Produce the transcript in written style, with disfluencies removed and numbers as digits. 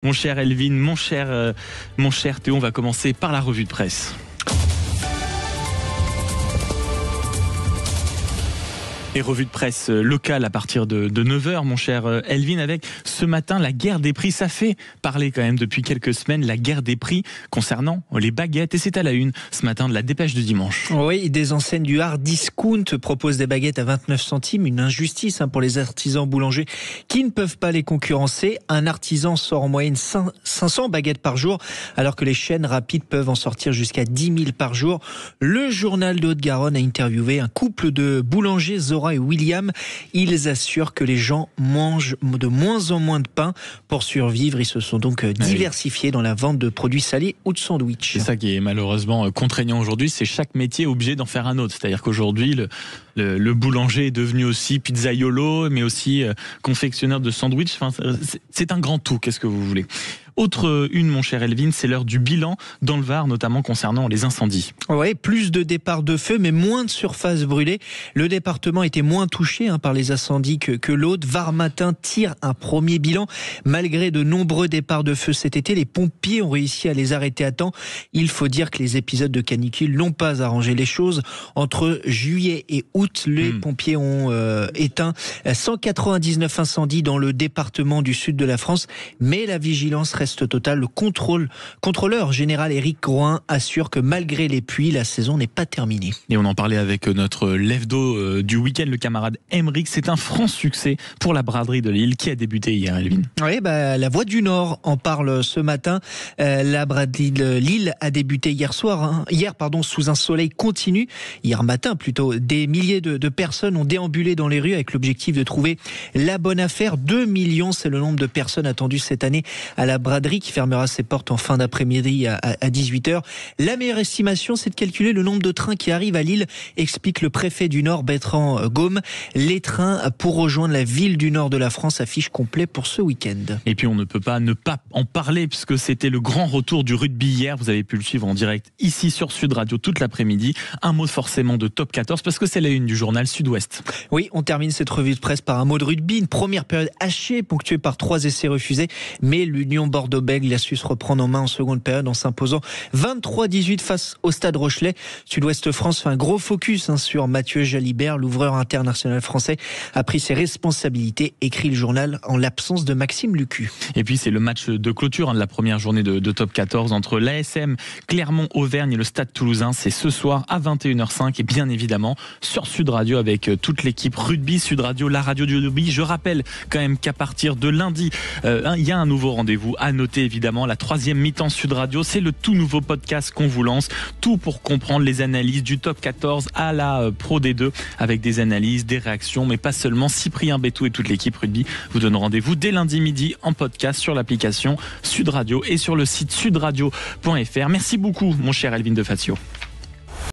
Mon cher Elvin, mon cher Théo, on va commencer par la revue de presse. Et revue de presse locale à partir de 9h, mon cher Elvin, avec ce matin la guerre des prix. Ça fait parler quand même depuis quelques semaines, la guerre des prix concernant les baguettes. Et c'est à la une ce matin de la Dépêche du dimanche. Oui, des enseignes du hard discount proposent des baguettes à 29 centimes. Une injustice pour les artisans boulangers qui ne peuvent pas les concurrencer. Un artisan sort en moyenne 500 baguettes par jour, alors que les chaînes rapides peuvent en sortir jusqu'à 10 000 par jour. Le journal de Haute-Garonne a interviewé un couple de boulangers, Zora et William. Ils assurent que les gens mangent de moins en moins de pain pour survivre. Ils se sont donc diversifiés dans la vente de produits salés ou de sandwichs. C'est ça qui est malheureusement contraignant aujourd'hui, c'est chaque métier obligé d'en faire un autre. C'est-à-dire qu'aujourd'hui, le boulanger est devenu aussi pizzaiolo, mais aussi confectionneur de sandwichs. Enfin, c'est un grand tout, qu'est-ce que vous voulez. Autre une, mon cher Elvin, c'est l'heure du bilan dans le Var, notamment concernant les incendies. Oui, plus de départs de feu, mais moins de surface brûlée. Le département était moins touché par les incendies que l'autre. Var Matin tire un premier bilan. Malgré de nombreux départs de feu cet été, les pompiers ont réussi à les arrêter à temps. Il faut dire que les épisodes de canicule n'ont pas arrangé les choses. Entre juillet et août, les pompiers ont éteint 199 incendies dans le département du sud de la France, mais la vigilance reste totale. Le contrôleur général Éric Groin assure que malgré les pluies, la saison n'est pas terminée. Et on en parlait avec notre lève-d'eau du week-end, le camarade Emeric. C'est un franc succès pour la braderie de Lille qui a débuté hier, Elvin. Oui, la Voix du Nord en parle ce matin. La braderie de Lille a débuté hier sous un soleil continu. Hier matin plutôt, des milliers de personnes ont déambulé dans les rues avec l'objectif de trouver la bonne affaire. 2 millions, c'est le nombre de personnes attendues cette année à la braderie qui fermera ses portes en fin d'après-midi à 18h. La meilleure estimation, c'est de calculer le nombre de trains qui arrivent à Lille, explique le préfet du Nord, Bertrand Gaume. Les trains pour rejoindre la ville du Nord de la France affichent complet pour ce week-end. Et puis on ne peut pas ne pas en parler puisque c'était le grand retour du rugby hier. Vous avez pu le suivre en direct ici sur Sud Radio toute l'après-midi. Un mot forcément de Top 14 parce que c'est la une du journal Sud-Ouest. Oui, on termine cette revue de presse par un mot de rugby. Une première période hachée ponctuée par 3 essais refusés, mais l'Union Bordeaux-Bègles a su se reprendre en main en seconde période en s'imposant 23-18 face au Stade Rochelais. Sud-Ouest France fait un gros focus sur Mathieu Jalibert. L'ouvreur international français a pris ses responsabilités, écrit le journal en l'absence de Maxime Lucu. Et puis c'est le match de clôture de la première journée de Top 14 entre l'ASM Clermont-Auvergne et le Stade Toulousain. C'est ce soir à 21h05 et bien évidemment sur Sud Radio avec toute l'équipe rugby. Sud Radio, la radio du rugby. Je rappelle quand même qu'à partir de lundi, il y a un nouveau rendez-vous. À noter évidemment la 3e mi-temps Sud Radio, c'est le tout nouveau podcast qu'on vous lance, tout pour comprendre les analyses du Top 14 à la Pro D2 avec des analyses, des réactions, mais pas seulement. Cyprien Bétou et toute l'équipe rugby vous donnent rendez-vous dès lundi midi en podcast sur l'application Sud Radio et sur le site sudradio.fr. Merci beaucoup mon cher Elvin de Fatio.